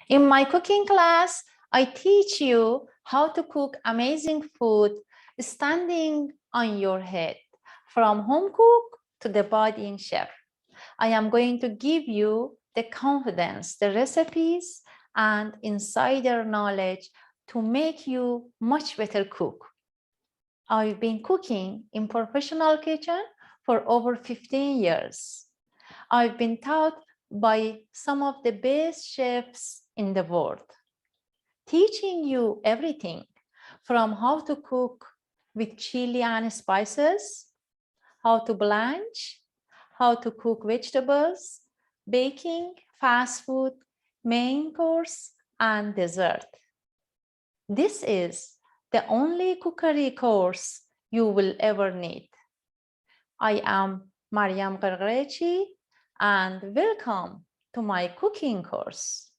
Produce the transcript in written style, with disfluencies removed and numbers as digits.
In my cooking class, I teach you how to cook amazing food standing on your head, from home cook to the budding chef. I am going to give you the confidence, the recipes, and insider knowledge to make you much better cook. I've been cooking in professional kitchen for over 15 years. I've been taught by some of the best chefs in the world, teaching you everything from how to cook with chili and spices, how to blanch, how to cook vegetables, baking, fast food, main course, and dessert. This is the only cookery course you will ever need. I am Maryam Ghargharechi, and welcome to my cooking course.